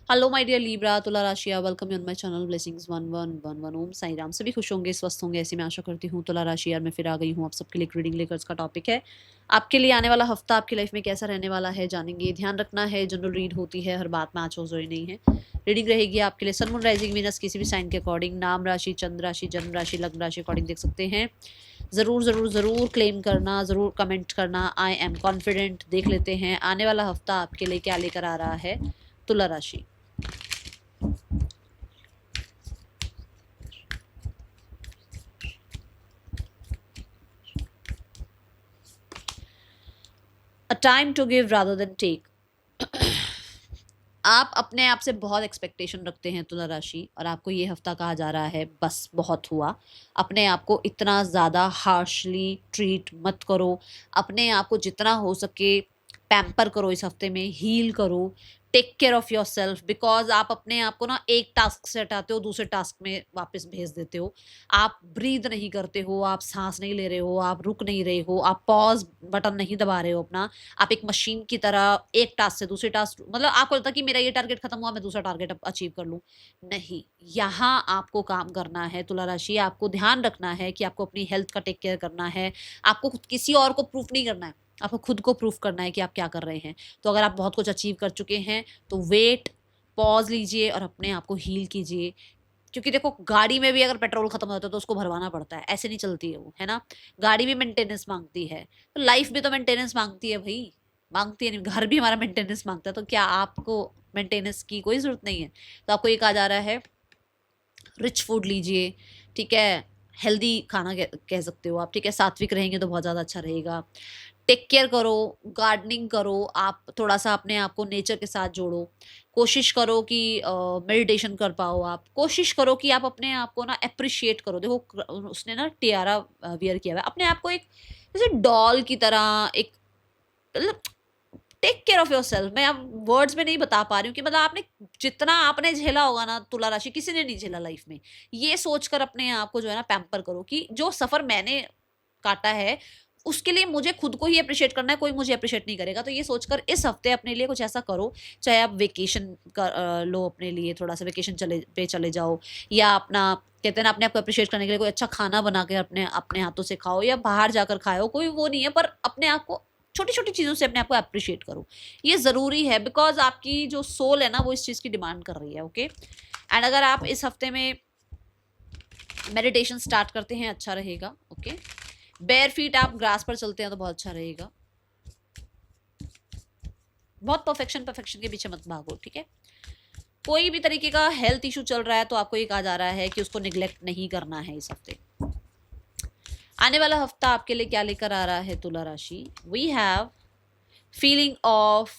Hello my dear Libra, तुला राशि, welcome you on my channel blessings 1111 ओम साई राम। सभी खुश होंगे, स्वस्थ होंगे, ऐसी मैं आशा करती हूँ। तुला राशि यार मैं फिर आ गई हूँ आप सबके लिए रीडिंग लेकर। इसका टॉपिक है आपके लिए आने वाला हफ्ता आपकी लाइफ में कैसा रहने वाला है, जानेंगे। ध्यान रखना है, जनरल रीड होती है, हर बात में आज जोई नहीं है। रीडिंग रहेगी आपके लिए सन मून राइजिंग वीनस किसी भी साइन के अकॉर्डिंग, नाम राशि, चंद्र राशि, जन्म राशि, लग्न राशि अकॉर्डिंग देख सकते हैं। ज़रूर ज़रूर ज़रूर क्लेम करना, ज़रूर कमेंट करना। I am confident. देख लेते हैं आने वाला हफ्ता आपके लिए क्या लेकर आ रहा है तुला राशि। A time to give rather than take. आप अपने आप से बहुत एक्सपेक्टेशन रखते हैं तुला राशि, और आपको ये हफ्ता कहा जा रहा है बस बहुत हुआ। अपने आप को इतना ज़्यादा हार्शली ट्रीट मत करो। अपने आप को जितना हो सके पैम्पर करो, इस हफ्ते में हील करो। Take care of yourself, because आप अपने आप को ना एक टास्क से हटाते हो, दूसरे टास्क में वापस भेज देते हो। आप ब्रीद नहीं करते हो, आप सांस नहीं ले रहे हो, आप रुक नहीं रहे हो, आप पॉज बटन नहीं दबा रहे हो अपना। आप एक मशीन की तरह एक टास्क से दूसरे टास्क, मतलब आपको लगता है कि मेरा ये टारगेट खत्म हुआ, मैं दूसरा टारगेट अचीव कर लूं। नहीं, यहाँ आपको काम करना है तुला राशि। आपको ध्यान रखना है कि आपको अपनी हेल्थ का टेक केयर करना है। आपको किसी और को प्रूफ नहीं करना है, आपको खुद को प्रूफ करना है कि आप क्या कर रहे हैं। तो अगर आप बहुत कुछ अचीव कर चुके हैं तो वेट, पॉज लीजिए और अपने आप को हील कीजिए। क्योंकि देखो, गाड़ी में भी अगर पेट्रोल खत्म होता है तो उसको भरवाना पड़ता है, ऐसे नहीं चलती है वो, है ना। गाड़ी भी मेंटेनेंस मांगती है, तो लाइफ भी तो मेंटेनेंस मांगती है भाई। मांगती है नहीं, घर भी हमारा मेंटेनेंस मांगता है। तो क्या आपको मेंटेनेंस की कोई जरूरत नहीं है? तो आपको ये कहा जा रहा है रिच फूड लीजिए, ठीक है। हेल्दी खाना कह सकते हो आप, ठीक है। सात्विक रहेंगे तो बहुत ज़्यादा अच्छा रहेगा। टेक केयर करो, गार्डनिंग करो, आप थोड़ा सा अपने आप को नेचर के साथ जोड़ो। कोशिश करो कि मेडिटेशन कर पाओ। आप कोशिश करो कि आप अपने आप को ना अप्रिशिएट करो। देखो, उसने ना टियारा वियर किया हुआ है, अपने आप को एक जैसे डॉल की तरह, एक मतलब take care of yourself. मैं अब वर्ड्स में नहीं बता पा रही हूँ कि मतलब आपने जितना आपने झेला होगा ना तुला राशि, किसी ने नहीं झेला लाइफ में। ये सोचकर अपने आप को जो है ना पैम्पर करो कि जो सफर मैंने काटा है उसके लिए मुझे खुद को ही अप्रिशिएट करना है, कोई मुझे अप्रिशिएट नहीं करेगा। तो ये सोचकर इस हफ्ते अपने लिए कुछ ऐसा करो। चाहे आप वेकेशन लो अपने लिए, थोड़ा सा वेकेशन चले जाओ, या अपना कहते हैं ना अपने आप को अप्रिशिएट करने के लिए कोई अच्छा खाना बना के अपने अपने हाथों से खाओ, या बाहर जाकर खाओ, कोई वो नहीं है, पर अपने आप को छोटी छोटी चीज़ों से अपने आप को अप्रिशिएट करो। ये ज़रूरी है, बिकॉज आपकी जो सोल है ना वो इस चीज़ की डिमांड कर रही है। ओके, एंड अगर आप इस हफ्ते में मेडिटेशन स्टार्ट करते हैं अच्छा रहेगा। ओके, बेयर फीट आप ग्रास पर चलते हैं तो बहुत अच्छा रहेगा। बहुत परफेक्शन परफेक्शन के पीछे मत भागो, ठीक है। कोई भी तरीके का हेल्थ इशू चल रहा है तो आपको ये कहा जा रहा है कि उसको निग्लेक्ट नहीं करना है इस हफ्ते। आने वाला हफ्ता आपके लिए क्या लेकर आ रहा है तुला राशि? वी हैव फीलिंग ऑफ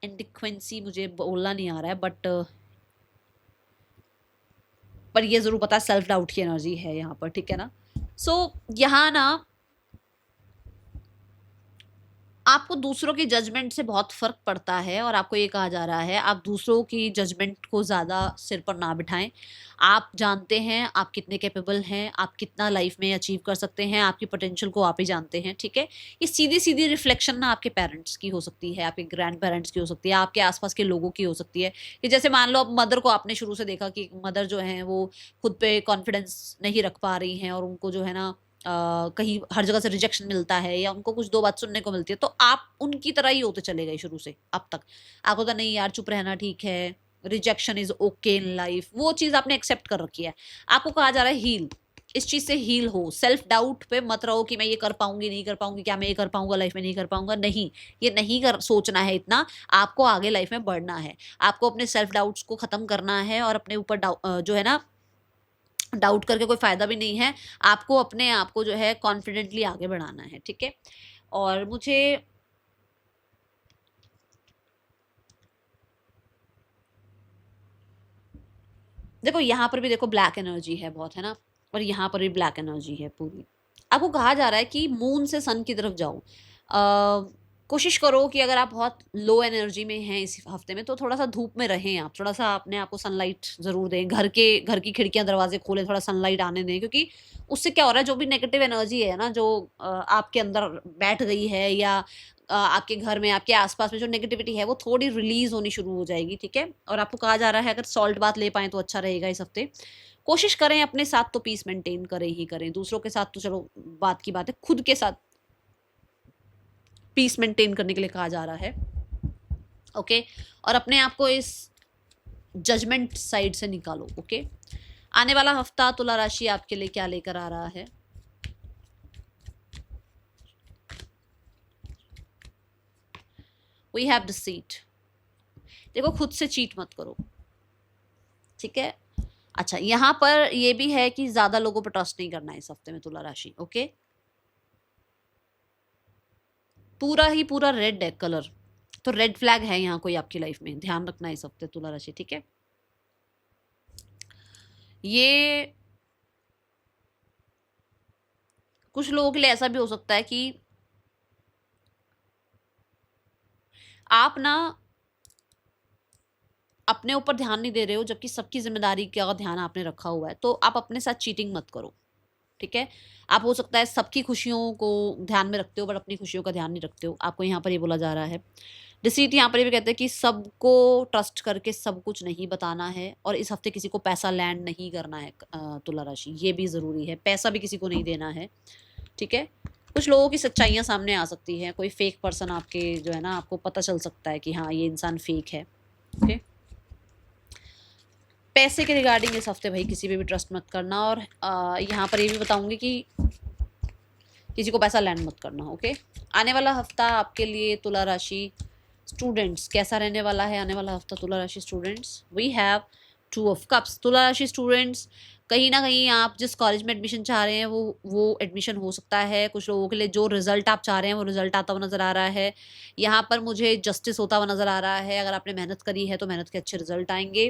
इंडिक्वेंसी, मुझे बोलना नहीं आ रहा है बट पर ये जरूर पता है सेल्फ डाउट की एनर्जी है यहाँ पर, ठीक है ना। सो यहाँ ना आपको दूसरों की जजमेंट से बहुत फ़र्क पड़ता है, और आपको ये कहा जा रहा है आप दूसरों की जजमेंट को ज़्यादा सिर पर ना बिठाएं। आप जानते हैं आप कितने कैपेबल हैं, आप कितना लाइफ में अचीव कर सकते हैं, आपकी पोटेंशियल को आप ही जानते हैं, ठीक है। ये सीधी सीधी रिफ्लेक्शन ना आपके पेरेंट्स की हो सकती है, आपके ग्रैंड पेरेंट्स की हो सकती है, आपके आसपास के लोगों की हो सकती है। कि जैसे मान लो अब मदर को आपने शुरू से देखा कि मदर जो है वो खुद पे कॉन्फिडेंस नहीं रख पा रही हैं, और उनको जो है ना कहीं हर जगह से रिजेक्शन मिलता है, या उनको कुछ दो बात सुनने को मिलती है, तो आप उनकी तरह ही होते चले गए शुरू से अब तक। आपको तो नहीं यार, चुप रहना ठीक है, rejection is okay in life, वो चीज़ आपने एक्सेप्ट कर रखी है। आपको कहा जा रहा है हील, इस चीज़ से हील हो। सेल्फ डाउट पे मत रहो कि मैं ये कर पाऊंगी नहीं कर पाऊंगी, क्या मैं ये कर पाऊंगा लाइफ में नहीं कर पाऊंगा। नहीं, ये नहीं कर सोचना है इतना। आपको आगे लाइफ में बढ़ना है, आपको अपने सेल्फ डाउट्स को ख़त्म करना है, और अपने ऊपर जो है ना डाउट करके कोई फ़ायदा भी नहीं है। आपको अपने आप को जो है कॉन्फिडेंटली आगे बढ़ाना है, ठीक है। और मुझे देखो यहाँ पर भी देखो ब्लैक एनर्जी है बहुत, है ना, और यहाँ पर भी ब्लैक एनर्जी है पूरी। आपको कहा जा रहा है कि मून से सन की तरफ जाओ। कोशिश करो कि अगर आप बहुत लो एनर्जी में हैं इस हफ्ते में, तो थोड़ा सा धूप में रहें। आप थोड़ा सा अपने आप को सनलाइट ज़रूर दें, घर की खिड़कियाँ दरवाजे खोलें, थोड़ा सनलाइट आने दें। क्योंकि उससे क्या हो रहा है, जो भी नेगेटिव एनर्जी है ना जो आपके अंदर बैठ गई है, या आपके घर में, आपके आसपास में जो नेगेटिविटी है वो थोड़ी रिलीज होनी शुरू हो जाएगी, ठीक है। और आपको कहा जा रहा है अगर सॉल्ट बात ले पाएँ तो अच्छा रहेगा इस हफ्ते। कोशिश करें अपने साथ तो पीस मेंटेन करें ही करें, दूसरों के साथ तो चलो बात की बात है, खुद के साथ पीस मेंटेन करने के लिए कहा जा रहा है, ओके। और अपने आप को इस जजमेंट साइड से निकालो, ओके। आने वाला हफ्ता तुला राशि आपके लिए क्या लेकर आ रहा है? We have the seat. देखो, खुद से चीट मत करो, ठीक है। अच्छा, यहां पर ये भी है कि ज्यादा लोगों पर ट्रस्ट नहीं करना है इस हफ्ते में तुला राशि, ओके। पूरा ही पूरा रेड है कलर, तो रेड फ्लैग है यहाँ कोई आपकी लाइफ में, ध्यान रखना है इस हफ्ते तुला राशि, ठीक है। ये कुछ लोगों के लिए ऐसा भी हो सकता है कि आप ना अपने ऊपर ध्यान नहीं दे रहे हो, जबकि सबकी जिम्मेदारी का ध्यान आपने रखा हुआ है, तो आप अपने साथ चीटिंग मत करो, ठीक है। आप हो सकता है सबकी खुशियों को ध्यान में रखते हो बट अपनी खुशियों का ध्यान नहीं रखते हो, आपको यहाँ पर ये बोला जा रहा है। डिसीट यहाँ पर ये भी कहते हैं कि सबको ट्रस्ट करके सब कुछ नहीं बताना है, और इस हफ्ते किसी को पैसा लैंड नहीं करना है तुला राशि, ये भी ज़रूरी है, पैसा भी किसी को नहीं देना है, ठीक है। कुछ लोगों की सच्चाइयाँ सामने आ सकती हैं, कोई फेक पर्सन आपके जो है ना, आपको पता चल सकता है कि हाँ ये इंसान फेक है, ओके। पैसे के रिगार्डिंग इस हफ्ते भाई किसी पे भी ट्रस्ट मत करना, और यहाँ पर ये भी बताऊंगी कि किसी को पैसा लैंड मत करना, ओके। आने वाला हफ्ता आपके लिए तुला राशि स्टूडेंट्स कैसा रहने वाला है? आने वाला हफ्ता तुला राशि students, we have 2 of cups. तुला राशि स्टूडेंट्स, कहीं ना कहीं आप जिस कॉलेज में एडमिशन चाह रहे हैं वो एडमिशन हो सकता है। कुछ लोगों के लिए जो रिजल्ट आप चाह रहे हैं वो रिजल्ट आता हुआ नज़र आ रहा है। यहाँ पर मुझे जस्टिस होता हुआ नज़र आ रहा है, अगर आपने मेहनत करी है तो मेहनत के अच्छे रिजल्ट आएंगे।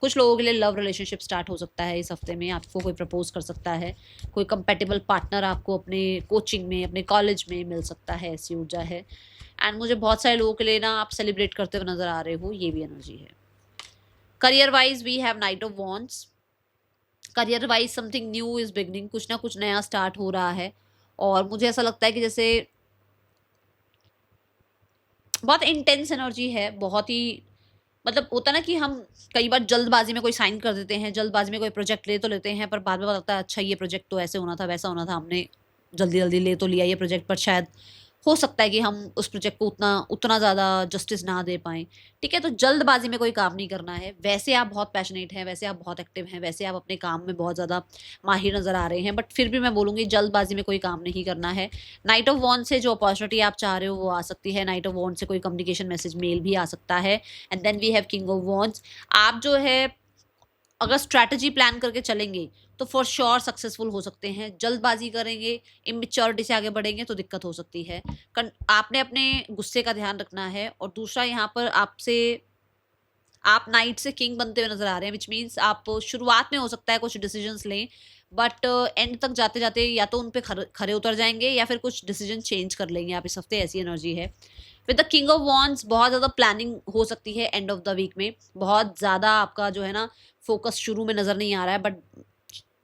कुछ लोगों के लिए लव रिलेशनशिप स्टार्ट हो सकता है इस हफ्ते में, आपको कोई प्रपोज कर सकता है, कोई कंपेटेबल पार्टनर आपको अपने कोचिंग में, अपने कॉलेज में मिल सकता है, ऐसी ऊर्जा है। एंड मुझे बहुत सारे लोगों के लिए ना आप सेलिब्रेट करते हुए नजर आ रहे हो, ये भी एनर्जी है। Career wise we have knight of wands. Career wise something new is beginning, कुछ ना कुछ नया स्टार्ट हो रहा है, और मुझे ऐसा लगता है कि जैसे बहुत इंटेंस एनर्जी है, बहुत ही मतलब होता ना कि हम कई बार जल्दबाजी में कोई साइन कर देते हैं, जल्दबाजी में कोई प्रोजेक्ट ले तो लेते हैं, पर बाद में पता लगता है अच्छा ये प्रोजेक्ट तो ऐसे होना था, वैसा होना था, हमने जल्दी जल्दी ले तो लिया ये प्रोजेक्ट, पर शायद हो सकता है कि हम उस प्रोजेक्ट को उतना उतना ज़्यादा जस्टिस ना दे पाएँ, ठीक है। तो जल्दबाजी में कोई काम नहीं करना है। वैसे आप बहुत पैशनेट हैं, वैसे आप बहुत एक्टिव हैं, वैसे आप अपने काम में बहुत ज़्यादा माहिर नज़र आ रहे हैं, बट फिर भी मैं बोलूँगी जल्दबाजी में कोई काम नहीं करना है। नाइट ऑफ वॉन्ड से जो अपॉर्चुनिटी आप चाह रहे हो वो आ सकती है। नाइट ऑफ वॉन्ड से कोई कम्युनिकेशन मैसेज मेल भी आ सकता है। And then we have king of wands. आप जो है अगर स्ट्रैटेजी प्लान करके चलेंगे तो फॉर श्योर सक्सेसफुल हो सकते हैं। जल्दबाजी करेंगे, इमेच्योरिटी से आगे बढ़ेंगे तो दिक्कत हो सकती है। आपने अपने गुस्से का ध्यान रखना है। और दूसरा, यहाँ पर आपसे आप नाइट से किंग बनते हुए नजर आ रहे हैं, विच मीन्स आप शुरुआत में हो सकता है कुछ डिसीजंस लें, बट एंड तक जाते जाते या तो उन पे खरे उतर जाएंगे या फिर कुछ डिसीजन चेंज कर लेंगे आप इस हफ्ते, ऐसी एनर्जी है। With the king of wands बहुत ज़्यादा प्लानिंग हो सकती है एंड ऑफ द वीक में, बहुत ज़्यादा आपका जो है ना फोकस शुरू में नज़र नहीं आ रहा है, बट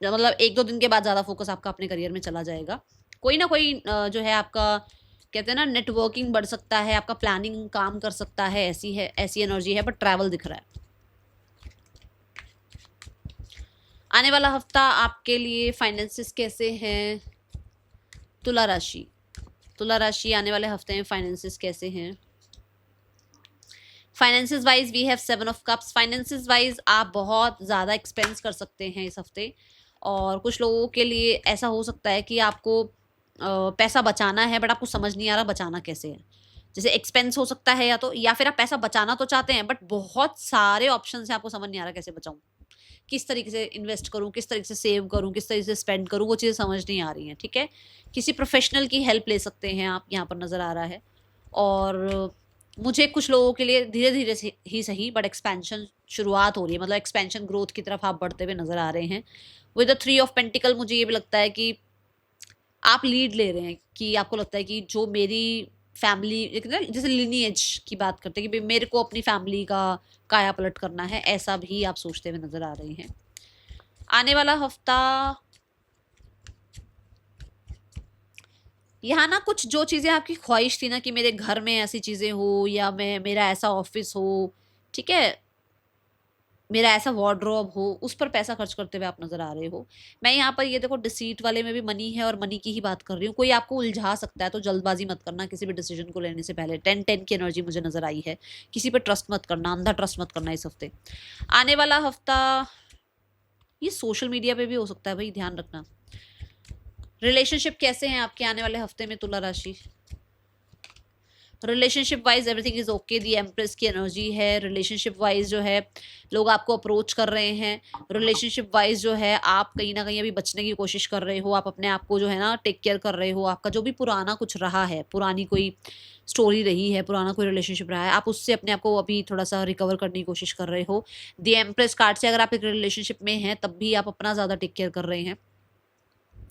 मतलब 1-2 दिन के बाद ज़्यादा फोकस आपका अपने करियर में चला जाएगा। कोई ना कोई जो है आपका कहते हैं ना नेटवर्किंग बढ़ सकता है, आपका प्लानिंग काम कर सकता है, ऐसी एनर्जी है, बट ट्रैवल दिख रहा है। आने वाला हफ्ता आपके लिए फाइनेंसेस कैसे हैं तुला राशि? तुला राशि आने वाले हफ्ते में फाइनेंसेस कैसे हैं? Finances wise we have 7 of cups. Finances wise आप बहुत ज़्यादा एक्सपेंस कर सकते हैं इस हफ्ते, और कुछ लोगों के लिए ऐसा हो सकता है कि आपको पैसा बचाना है बट आपको समझ नहीं आ रहा बचाना कैसे है। जैसे एक्सपेंस हो सकता है, या फिर आप पैसा बचाना तो चाहते हैं बट बहुत सारे ऑप्शन हैं, आपको समझ नहीं आ रहा कैसे बचाऊं, किस तरीके से इन्वेस्ट करूं, किस तरीके से सेव करूं, किस तरीके से स्पेंड करूं, वो चीज़ें समझ नहीं आ रही हैं, ठीक है। किसी प्रोफेशनल की हेल्प ले सकते हैं आप, यहाँ पर नज़र आ रहा है। और मुझे कुछ लोगों के लिए धीरे धीरे से ही सही बट एक्सपेंशन शुरुआत हो रही है, मतलब एक्सपेंशन ग्रोथ की तरफ आप बढ़ते हुए नज़र आ रहे हैं। विद द 3 ऑफ पेंटिकल मुझे ये भी लगता है कि आप लीड ले रहे हैं, कि आपको लगता है कि जो मेरी फैमिली, जैसे लिनिएज की बात करते हैं कि भाई मेरे को अपनी फैमिली का काया पलट करना है, ऐसा भी आप सोचते हुए नजर आ रहे हैं। आने वाला हफ्ता यहाँ ना कुछ जो चीज़ें आपकी ख्वाहिश थी ना कि मेरे घर में ऐसी चीज़ें हो या मैं मेरा ऐसा ऑफिस हो, ठीक है, मेरा ऐसा वार्डरोब हो, उस पर पैसा खर्च करते हुए आप नज़र आ रहे हो। मैं यहाँ पर ये देखो डिसीट वाले में भी मनी है और मनी की ही बात कर रही हूँ। कोई आपको उलझा सकता है तो जल्दबाज़ी मत करना किसी भी डिसीजन को लेने से पहले। 10-10 की एनर्जी मुझे नज़र आई है। किसी पे ट्रस्ट मत करना, अंधा ट्रस्ट मत करना इस हफ्ते। आने वाला हफ्ता ये सोशल मीडिया पे भी हो सकता है भाई, ध्यान रखना। रिलेशनशिप कैसे हैं आपके आने वाले हफ्ते में तुला राशि? Relationship wise everything is okay, the empress की एनर्जी है। रिलेशनशिप वाइज जो है लोग आपको अप्रोच कर रहे हैं। रिलेशनशिप वाइज जो है आप कहीं ना कहीं अभी बचने की कोशिश कर रहे हो, आप अपने आप को जो है ना टेक केयर कर रहे हो। आपका जो भी पुराना कुछ रहा है, पुरानी कोई स्टोरी रही है, पुराना कोई रिलेशनशिप रहा है, आप उससे अपने आप को अभी थोड़ा सा रिकवर करने की कोशिश कर रहे हो। दी एम्प्रेस कार्ड से अगर आप एक रिलेशनशिप में हैं तब भी आप अपना ज़्यादा टेक केयर कर रहे हैं।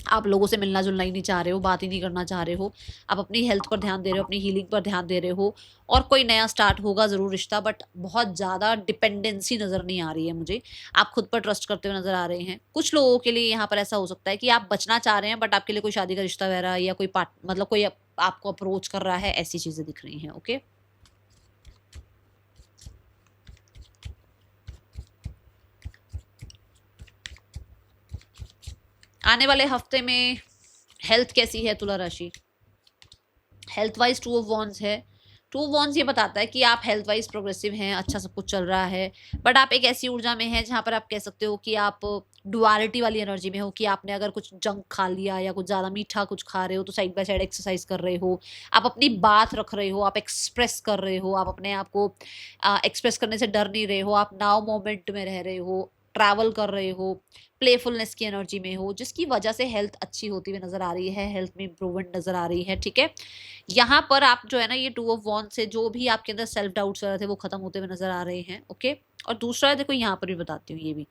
आप लोगों से मिलना जुलना ही नहीं चाह रहे हो, बात ही नहीं करना चाह रहे हो। आप अपनी हेल्थ पर ध्यान दे रहे हो, अपनी हीलिंग पर ध्यान दे रहे हो। और कोई नया स्टार्ट होगा ज़रूर रिश्ता, बट बहुत ज़्यादा डिपेंडेंसी नज़र नहीं आ रही है मुझे। आप खुद पर ट्रस्ट करते हुए नज़र आ रहे हैं। कुछ लोगों के लिए यहाँ पर ऐसा हो सकता है कि आप बचना चाह रहे हैं बट आपके लिए कोई शादी का रिश्ता वगैरह या कोई पार्ट मतलब कोई आपको अप्रोच कर रहा है, ऐसी चीज़ें दिख रही हैं। ओके, आने वाले हफ्ते में हेल्थ कैसी है तुला राशि? हेल्थ वाइज 2 ऑफ वॉन्ड्स है। 2 ऑफ वॉन्ड्स ये बताता है कि आप हेल्थ वाइज प्रोग्रेसिव हैं, अच्छा सब कुछ चल रहा है। बट आप एक ऐसी ऊर्जा में हैं जहाँ पर आप कह सकते हो कि आप डुअलिटी वाली एनर्जी में हो कि आपने अगर कुछ जंक खा लिया या कुछ ज़्यादा मीठा कुछ खा रहे हो तो साइड बाय साइड एक्सरसाइज कर रहे हो। आप अपनी बात रख रहे हो, आप एक्सप्रेस कर रहे हो, आप अपने आप को एक्सप्रेस करने से डर नहीं रहे हो, आप नाउ मोमेंट में रह रहे हो, ट्रैवल कर रहे हो, प्लेफुलनेस की एनर्जी में हो, जिसकी वजह से हेल्थ अच्छी होती हुई नजर आ रही है, हेल्थ में इंप्रूवमेंट नजर आ रही है। ठीक है, यहाँ पर आप जो है ना ये 2 ऑफ वॉन्ड से जो भी आपके अंदर सेल्फ डाउट्स थे वो खत्म होते हुए नजर आ रहे हैं। ओके, और दूसरा देखो यहाँ पर भी बताती हूँ, ये भी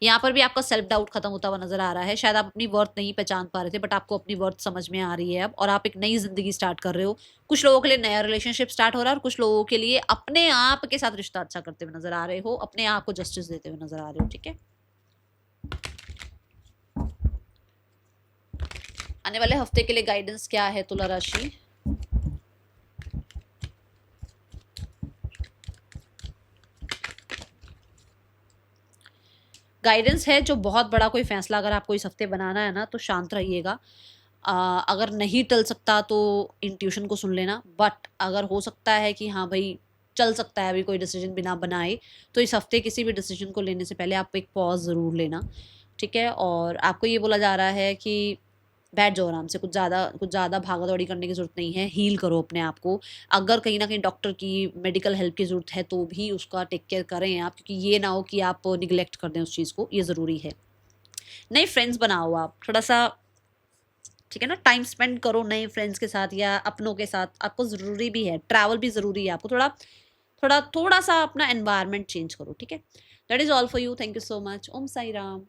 यहाँ पर भी आपका सेल्फ डाउट खत्म होता हुआ नजर आ रहा है। शायद आप अपनी वर्थ नहीं पहचान पा रहे थे बट आपको अपनी वर्थ समझ में आ रही है अब, और आप एक नई जिंदगी स्टार्ट कर रहे हो। कुछ लोगों के लिए नया रिलेशनशिप स्टार्ट हो रहा है और कुछ लोगों के लिए अपने आप के साथ रिश्ता अच्छा करते हुए नजर आ रहे हो, अपने आप को जस्टिस देते हुए नजर आ रहे हो। ठीक है, आने वाले हफ्ते के लिए गाइडेंस क्या है तुला राशि? गाइडेंस है जो बहुत बड़ा कोई फैसला अगर आपको इस हफ्ते बनाना है ना तो शांत रहिएगा। अगर नहीं टल सकता तो इंट्यूशन को सुन लेना, बट अगर हो सकता है कि हाँ भाई चल सकता है अभी कोई डिसीजन बिना बनाए, तो इस हफ्ते किसी भी डिसीजन को लेने से पहले आप एक पॉज ज़रूर लेना। ठीक है, और आपको ये बोला जा रहा है कि बैठ जाओ आराम से, कुछ ज़्यादा भागा दौड़ी करने की ज़रूरत नहीं है, हील करो अपने आप को। अगर कहीं ना कहीं डॉक्टर की मेडिकल हेल्प की ज़रूरत है तो भी उसका टेक केयर करें आप, क्योंकि ये ना हो कि आप निगलेक्ट कर दें उस चीज़ को, ये ज़रूरी है। नए फ्रेंड्स बनाओ आप थोड़ा सा, ठीक है ना, टाइम स्पेंड करो नए फ्रेंड्स के साथ या अपनों के साथ, आपको ज़रूरी भी है, ट्रैवल भी ज़रूरी है, आपको थोड़ा थोड़ा थोड़ा सा अपना एनवायरनमेंट चेंज करो। ठीक है, that is all for you, thank you so much, Om Sai Ram.